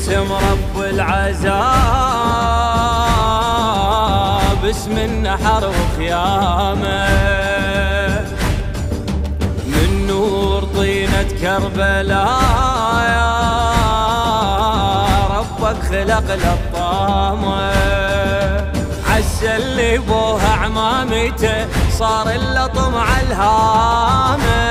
باسم رب العذاب، اسم النحر وخيامه، من نور طينة كربلاء يا ربك خلق للطامة، عسى اللي بوها عمامته صار اللطم عالهامه،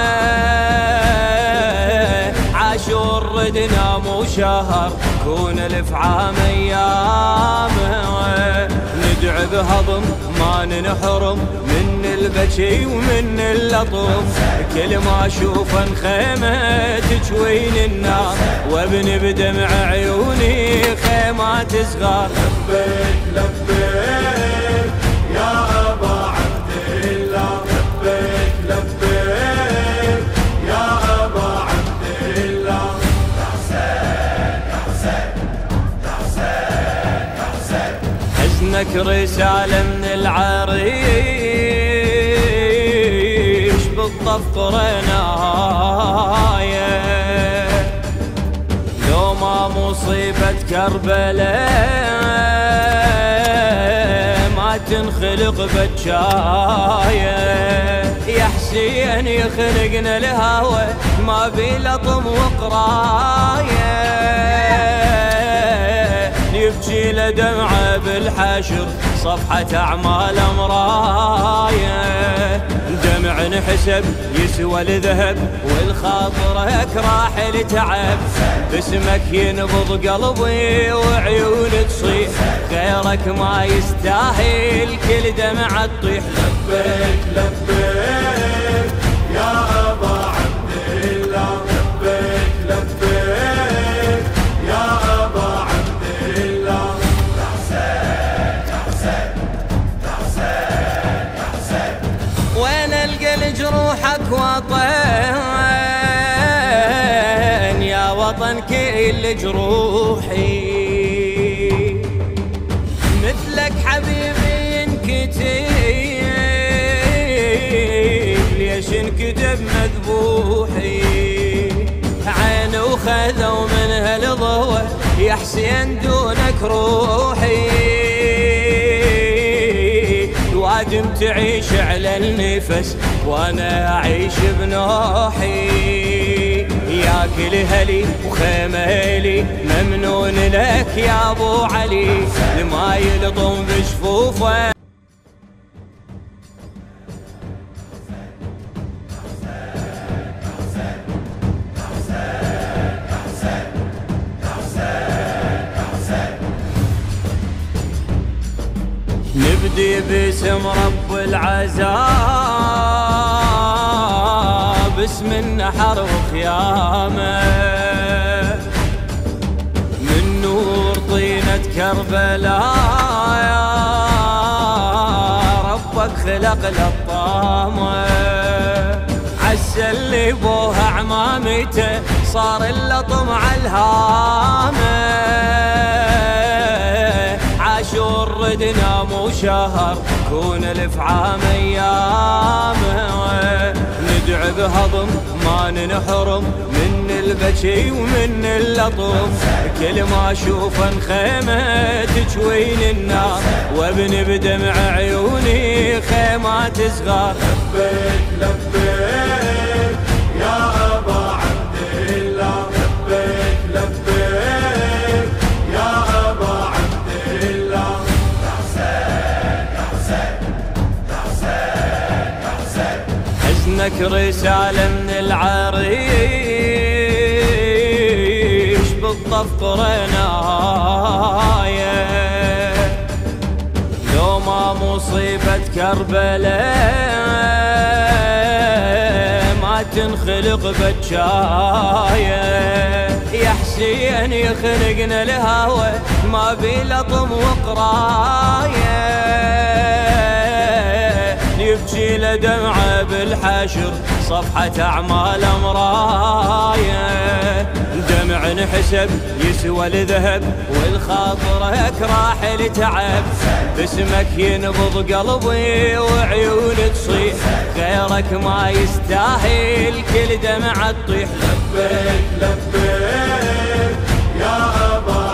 عاشور ردنا مو شهر كون الف عام ايامه، ندعي بهضم ما ننحرم من البكي ومن اللطم، كل ما اشوف خيمه تجوين النار وابن بدمع عيوني خيمات صغار. لبيك لبيك يا أبا عبد الله، لبيك لبيك يا أبا عبد الله، يا حسين يا حسين يا حسين يا حسين. حزنك رسالة من العريش بالطف قرنايا، لو ما مصيبة كربلاء ما تنخلق بجاية، يا حسين يخلقنا الهوى ما بي لطم وقراية، يبكي لدمعة بالحشر صفحة أعمال مراية، دمع انحسب يسوى الذهب والخاطرك راح لتعب، باسمك ينبض قلبي وعيون تصيح غيرك ما يستاهل كل دمعة تطيح. لبيك لبيك يا أبا عبد الله، لبيك لبيك يا أبا عبد الله، يا حسين يا حسين يا حسين يا حسين. وين القى لجروحك وطن يا وطن كل جروحي، مثلك حبيبي ينكتب ليش انكتب مذبوحي، عين وخذوا من هالضوى يا حسين دونك روحي، وادم تعيش على النفس وانا اعيش بنوحي، يا كل هلي وخيمه لي ممنون لك يا ابو علي، لما يلطم بجفوفه. نبدي باسم رب العذاب، اسم النحر وخيامه، من نور طينة كربلاء يا ربك خلق للطامة، عسى اللي بوها عمامته صار اللطم عالهامه، عاشور ردنا مو شهر كون الف عام ايامه، ندعي بهضم ما ننحرم من البكي ومن اللطم، كل ما اشوف خيمه تجوين النار وابن بدمع عيوني خيمات صغار. لبيك لبيك يا أبا عبد الله، لبيك لبيك يا أبا عبد الله، يا حسين يا حسين يا حسين يا حسين. حزنك رسالة من العريش بالطف قرنايا، لو ما مصيبة كربلاء ما تنخلق بجاية، يا حسين يخلقنا الهوى ما بي لطم وقراية، يبكي لدمعة بالحشر صفحة أعمال مراية، دمع انحسب يسوى الذهب والخاطرك راح لتعب، باسمك ينبض قلبي وعيون تصيح غيرك ما يستاهل كل دمعة تطيح. لبيك لبيك يا أبا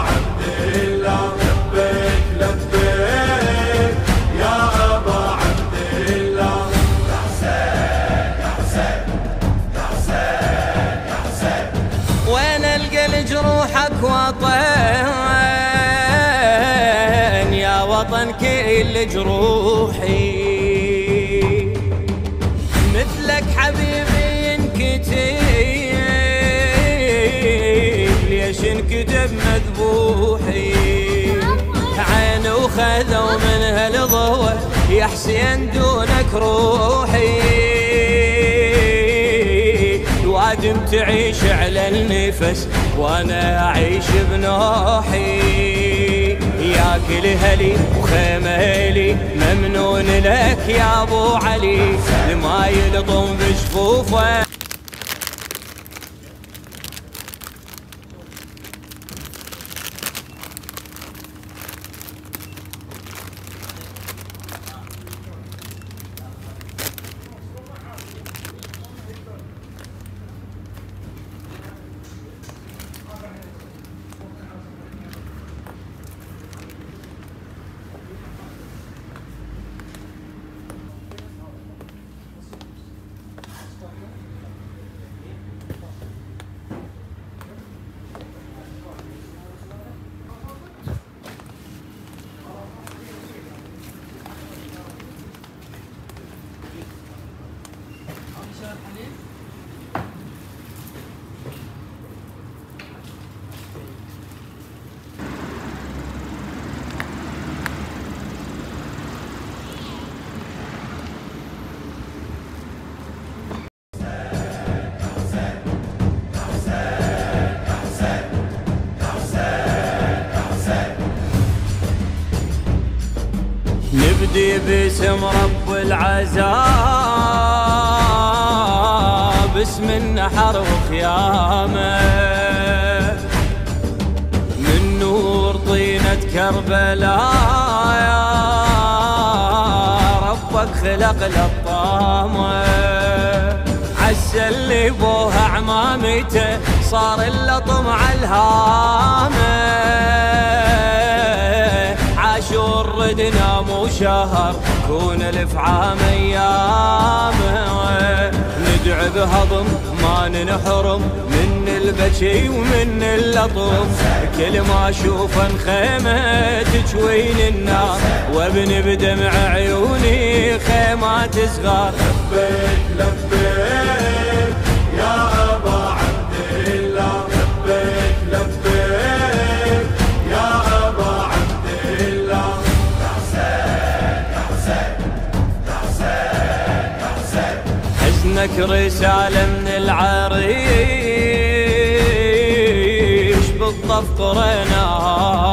وطن كل جروحي، مثلك حبيبي ينكتب، ليش انكتب مذبوحي؟ عين وخذوا من هالضوى يا حسين دونك روحي، وادم تعيش على النفس وانا اعيش بنوحي، يا كل هلي وخيمهلي ممنون لك يا ابو علي، ما يلطم بجفوفه. نبدي باسم رب العذاب، اسم النحر وخيامه، من نور طينة كربلاء يا ربك خلق للطامة، عسى اللي بوها عمامته صار اللطم عالهامه، عاشور ردنا مو شهر كون الف عام ايامه، ندعي بهضم ما ننحرم من البكي ومن اللطم، كل ما اشوف خيمه تجوين النار وابن بدمع عيوني خيمات صغار. لبيك لبيك يا ابا عبد الله، لبيك لبيك يا ابا عبد الله، يا حسين يا حسين يا حسين يا حسين، حزنك رسالة من العريش بالطف قرنايا،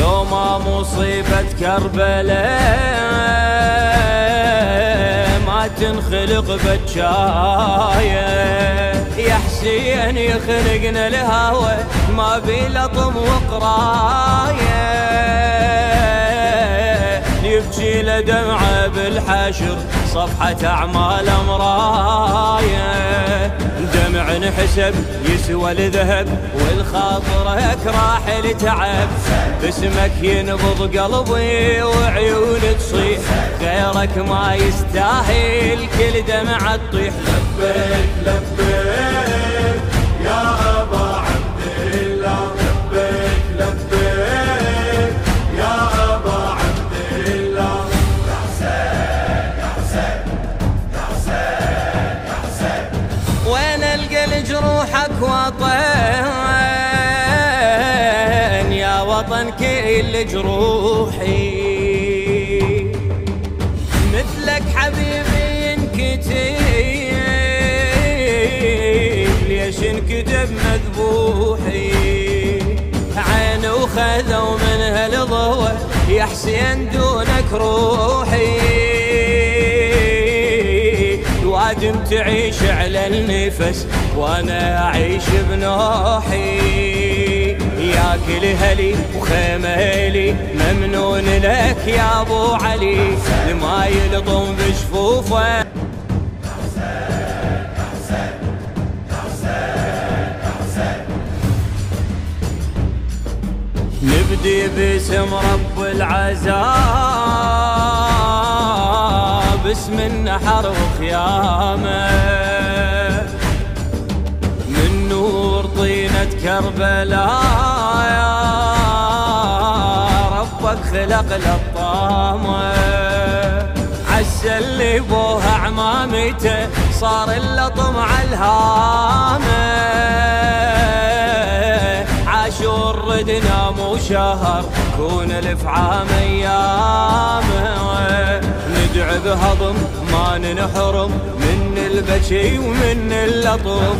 لو ما مصيبة كربلاء ما تنخلق بجاية، يا حسين يخلقنا الهوى ما بي لطم وقراية، يبكي لدمعه بالحشر صفحة أعمال مراية، دمع انحسب يسوى الذهب والخاطرك راح لتعب، باسمك ينبض قلبي وعيون تصيح، غيرك ما يستاهل كل دمعة تطيح. لبيك لبيك يا ابا عبد الله، لبيك لبيك يا ابا عبد الله، يا حسين يا حسين يا حسين يا حسين، وين القى لجروحك وطن يا وطن كل جروحي، مثلك حبيبي ينكتب، ليش انكتب مذبوحي؟ عين وخذوا من هالضوى يا حسين دونك روحي، وادم تعيش على النفس وانا اعيش بنوحي، يا كل هلي وخيمهلي ممنون لك يا ابو علي، ما يلطم بجفوفه. نبدي باسم رب العذاب، اسم النحر وخيامه، من نور طينة كربلاء يا فلق للطامة، عسى اللي بوها عمامته صار اللطم عالهامة. عاشور ردنا مو شهر كون الف عام ايامه، ندعي بهضم ما ننحرم من البكي ومن اللطم.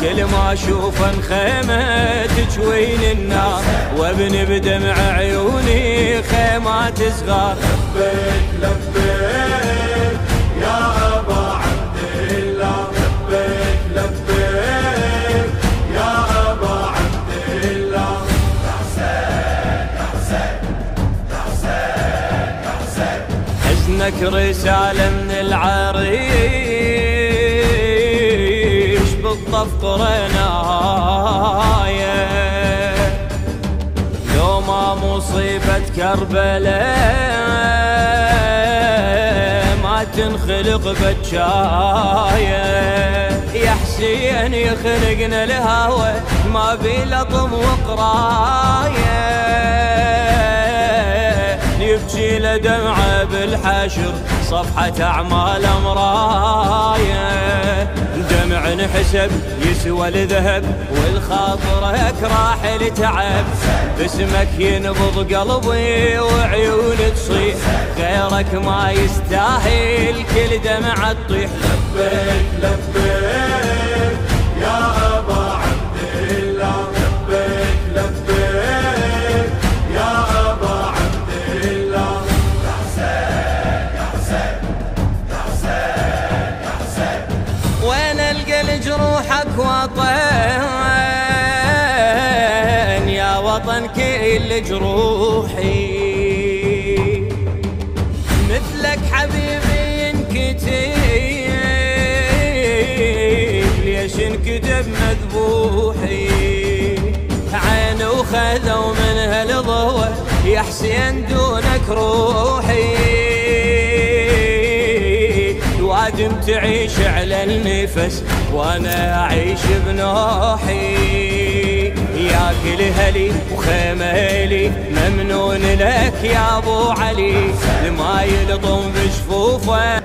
كل ما اشوف خيمة تجوين النار وابن بدمع عيوني خيمات صغار. لبيك لبيك يا أبا عبد الله، لبيك لبيك يا أبا عبد الله. يا حسين يا حسين يا حسين يا حسين، حزنك رسالة من العريش بالطف قرنايا، لو ما مصيبة كربلاء ما تنخلق بجاية. يا حسين يخنقنا الهوى ما بي لطم وقراية، يبكي لدمعة بالحشر صفحة أعمال مراية. دمع انحسب يسوى الذهب والخاطرك راح لتعب، باسمك ينبض قلبي وعيون تصيح، غيرك ما يستاهل كل دمعة تطيح. لبيك لبيك يا أبا عبد الله، لبيك لبيك يا أبا عبد الله. يا حسين يا حسين يا حسين يا حسين، وين القى لجروحك وطن يا وطن كل جروحي، مثلك حبيبي ينكتب ليش انكتب مذبوحي. عين وخذوا من هالضوى يا حسين دونك روحي، وادم تعيش على النفس وانا اعيش بنوحي. يا كل هلي وخيمالي ممنون لك يا ابو علي، لما يلطم بجفوفه